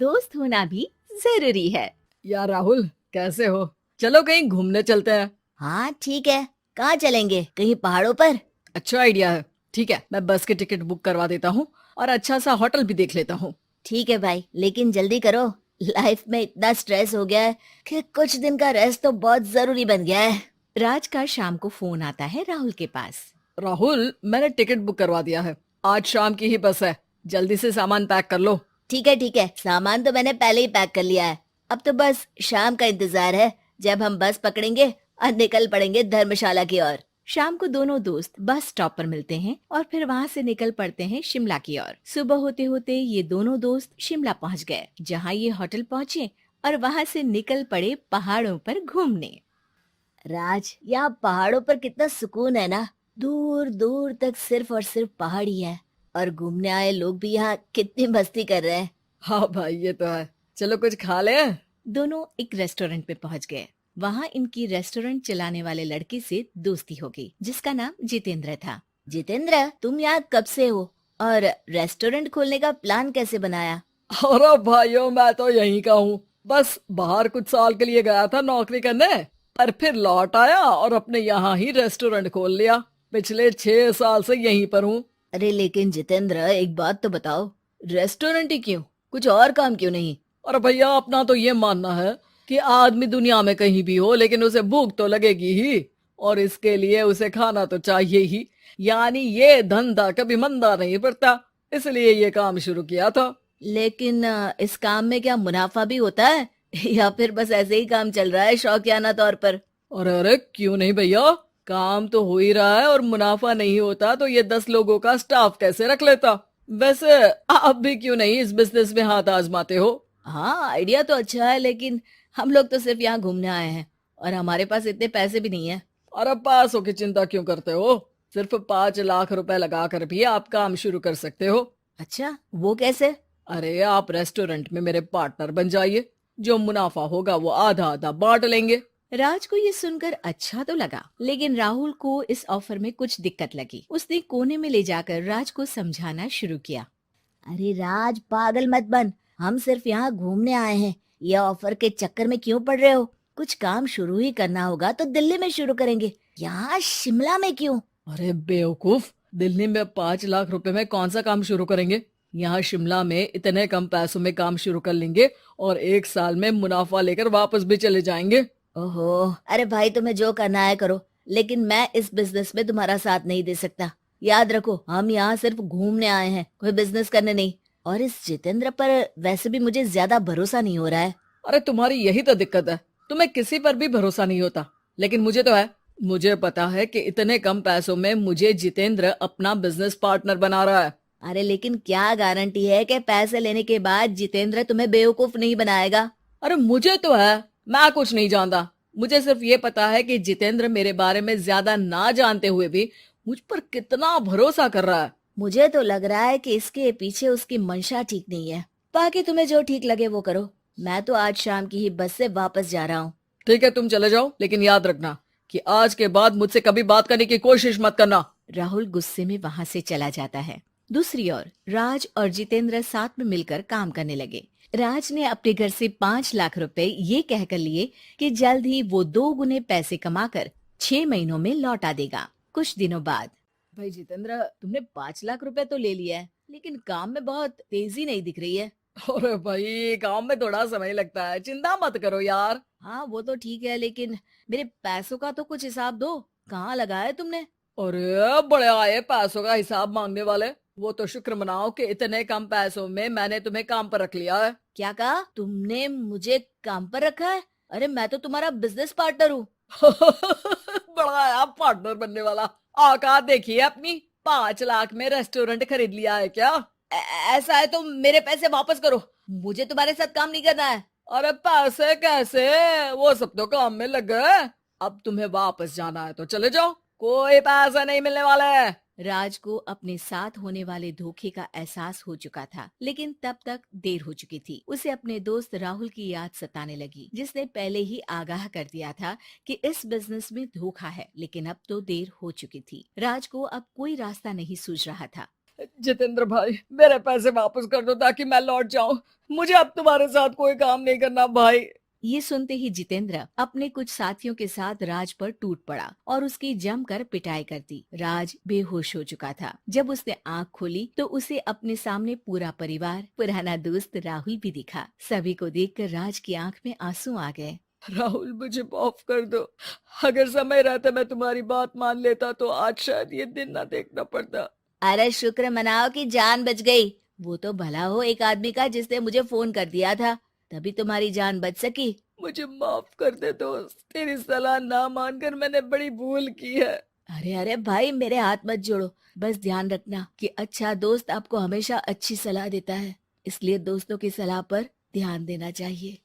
दोस्त होना भी जरूरी है। यार राहुल, कैसे हो? चलो कहीं घूमने चलते हैं। हाँ ठीक है। कहाँ चलेंगे? कहीं पहाड़ों पर? अच्छा आइडिया है। ठीक है, मैं बस की टिकट बुक करवा देता हूँ और अच्छा सा होटल भी देख लेता हूँ। ठीक है भाई, लेकिन जल्दी करो। लाइफ में इतना स्ट्रेस हो गया है कि कुछ दिन का रेस्ट तो बहुत जरूरी बन गया है। राज का शाम को फोन आता है राहुल के पास। राहुल, मैंने टिकट बुक करवा दिया है। आज शाम की ही बस है। जल्दी से सामान पैक कर लो। ठीक है, सामान तो मैंने पहले ही पैक कर लिया है। अब तो बस शाम का इंतजार है, जब हम बस पकड़ेंगे और निकल पड़ेंगे धर्मशाला की ओर। शाम को दोनों दोस्त बस स्टॉप पर मिलते हैं और फिर वहाँ से निकल पड़ते हैं शिमला की ओर। सुबह होते होते ये दोनों दोस्त शिमला पहुँच गए, जहाँ ये होटल पहुँचे और वहाँ से निकल पड़े पहाड़ों पर घूमने। राज, यहाँ पहाड़ों पर कितना सुकून है ना। दूर दूर तक सिर्फ और सिर्फ पहाड़ ही है, और घूमने आए लोग भी यहाँ कितनी मस्ती कर रहे हैं। हाँ भाई, ये तो है। चलो कुछ खा ले। दोनों एक रेस्टोरेंट पे पहुँच गए। वहाँ इनकी रेस्टोरेंट चलाने वाले लड़के से दोस्ती हो गई, जिसका नाम जितेंद्र था। जितेंद्र, तुम यहाँ कब से हो और रेस्टोरेंट खोलने का प्लान कैसे बनाया? अरे भाइयों, मैं तो यहीं का हूँ। बस बाहर कुछ साल के लिए गया था नौकरी करने, पर फिर लौट आया और अपने यहाँ ही रेस्टोरेंट खोल लिया। पिछले 6 साल से यहीं पर हूँ। अरे लेकिन जितेंद्र, एक बात तो बताओ, रेस्टोरेंट ही क्यों? कुछ और काम क्यों नहीं? और भैया, अपना तो ये मानना है कि आदमी दुनिया में कहीं भी हो लेकिन उसे भूख तो लगेगी ही, और इसके लिए उसे खाना तो चाहिए ही। यानी ये धंधा कभी मंदा नहीं पड़ता, इसलिए ये काम शुरू किया था। लेकिन इस काम में क्या मुनाफा भी होता है या फिर बस ऐसे ही काम चल रहा है शौकियाना तौर पर? और अरे क्यों नहीं भैया, काम तो हो ही रहा है और मुनाफा नहीं होता तो ये 10 लोगों का स्टाफ कैसे रख लेता। वैसे आप भी क्यों नहीं इस बिजनेस में हाथ आजमाते हो? हाँ, आइडिया तो अच्छा है, लेकिन हम लोग तो सिर्फ यहाँ घूमने आए हैं और हमारे पास इतने पैसे भी नहीं है। और अब पैसों की चिंता क्यों करते हो? सिर्फ 5 लाख रुपए लगा कर भी आप काम शुरू कर सकते हो। अच्छा, वो कैसे? अरे आप रेस्टोरेंट में मेरे पार्टनर बन जाइए। जो मुनाफा होगा वो आधा आधा बांट लेंगे। राज को ये सुनकर अच्छा तो लगा, लेकिन राहुल को इस ऑफर में कुछ दिक्कत लगी। उसने कोने में ले जाकर राज को समझाना शुरू किया। अरे राज, पागल मत बन। हम सिर्फ यहाँ घूमने आए हैं, ये ऑफर के चक्कर में क्यों पड़ रहे हो? कुछ काम शुरू ही करना होगा तो दिल्ली में शुरू करेंगे, यहाँ शिमला में क्यों? अरे बेवकूफ, दिल्ली में 5 लाख रुपए में कौन सा काम शुरू करेंगे? यहाँ शिमला में इतने कम पैसों में काम शुरू कर लेंगे और 1 साल में मुनाफा लेकर वापस भी चले जाएंगे। ओहो, अरे भाई, तुम्हें जो करना है करो, लेकिन मैं इस बिजनेस में तुम्हारा साथ नहीं दे सकता। याद रखो, हम यहाँ सिर्फ घूमने आए हैं, कोई बिजनेस करने नहीं। और इस जितेंद्र पर वैसे भी मुझे ज्यादा भरोसा नहीं हो रहा है। अरे तुम्हारी यही तो दिक्कत है, तुम्हें किसी पर भी भरोसा नहीं होता, लेकिन मुझे तो है। मुझे पता है कि इतने कम पैसों में मुझे जितेंद्र अपना बिजनेस पार्टनर बना रहा है। अरे लेकिन क्या गारंटी है कि पैसे लेने के बाद जितेंद्र तुम्हें बेवकूफ नहीं बनाएगा? अरे मुझे तो है, मैं कुछ नहीं जानता। मुझे सिर्फ ये पता है कि जितेंद्र मेरे बारे में ज्यादा ना जानते हुए भी मुझ पर कितना भरोसा कर रहा है। मुझे तो लग रहा है कि इसके पीछे उसकी मंशा ठीक नहीं है। बाकी तुम्हें जो ठीक लगे वो करो। मैं तो आज शाम की ही बस से वापस जा रहा हूँ। ठीक है, तुम चले जाओ, लेकिन याद रखना कि आज के बाद मुझसे कभी बात करने की कोशिश मत करना। राहुल गुस्से में वहाँ से चला जाता है। दूसरी ओर राज और जितेंद्र साथ में मिलकर काम करने लगे। राज ने अपने घर से 5 लाख रुपए ये कहकर लिए कि जल्द ही वो 2 गुने पैसे कमाकर 6 महीनों में लौटा देगा। कुछ दिनों बाद, भाई जितेंद्र, तुमने 5 लाख रुपए तो ले लिया है, लेकिन काम में बहुत तेजी नहीं दिख रही है। अरे भाई, काम में थोड़ा समय लगता है, चिंता मत करो यार। हाँ वो तो ठीक है, लेकिन मेरे पैसों का तो कुछ हिसाब दो। कहाँ लगाया तुमने? अरे बड़े आए पैसों का हिसाब मांगने वाले। वो तो शुक्र मनाओ कि इतने कम पैसों में मैंने तुम्हें काम पर रख लिया है। क्या कहा? तुमने मुझे काम पर रखा है? अरे मैं तो तुम्हारा बिजनेस पार्टनर हूँ। बड़ा आया पार्टनर बनने वाला। औकात देखिए अपनी। 5 लाख में रेस्टोरेंट खरीद लिया है क्या? ऐसा है तो मेरे पैसे वापस करो, मुझे तुम्हारे साथ काम नहीं करना है। अरे पैसे कैसे, वो सब तो काम में लग गए। अब तुम्हें वापस जाना है तो चले जाओ, कोई पैसा नहीं मिलने वाला है। राज को अपने साथ होने वाले धोखे का एहसास हो चुका था, लेकिन तब तक देर हो चुकी थी। उसे अपने दोस्त राहुल की याद सताने लगी, जिसने पहले ही आगाह कर दिया था कि इस बिजनेस में धोखा है, लेकिन अब तो देर हो चुकी थी। राज को अब कोई रास्ता नहीं सूझ रहा था। जितेंद्र भाई, मेरे पैसे वापस कर दो ताकि मैं लौट जाऊं। मुझे अब तुम्हारे साथ कोई काम नहीं करना भाई। ये सुनते ही जितेंद्र अपने कुछ साथियों के साथ राज पर टूट पड़ा और उसकी जमकर पिटाई कर दी। राज बेहोश हो चुका था। जब उसने आंख खोली तो उसे अपने सामने पूरा परिवार, पुराना दोस्त राहुल भी दिखा। सभी को देखकर राज की आंख में आंसू आ गए। राहुल, मुझे माफ कर दो। अगर समय रहते मैं तुम्हारी बात मान लेता तो आज शायद ये दिन ना देखना पड़ता। अरे शुक्र मनाओ कि जान बच गई। वो तो भला हो एक आदमी का जिसने मुझे फोन कर दिया था, तभी तुम्हारी जान बच सकी। मुझे माफ कर दे दोस्त, तेरी सलाह ना मानकर मैंने बड़ी भूल की है। अरे अरे भाई, मेरे हाथ मत जोड़ो। बस ध्यान रखना कि अच्छा दोस्त आपको हमेशा अच्छी सलाह देता है, इसलिए दोस्तों की सलाह पर ध्यान देना चाहिए।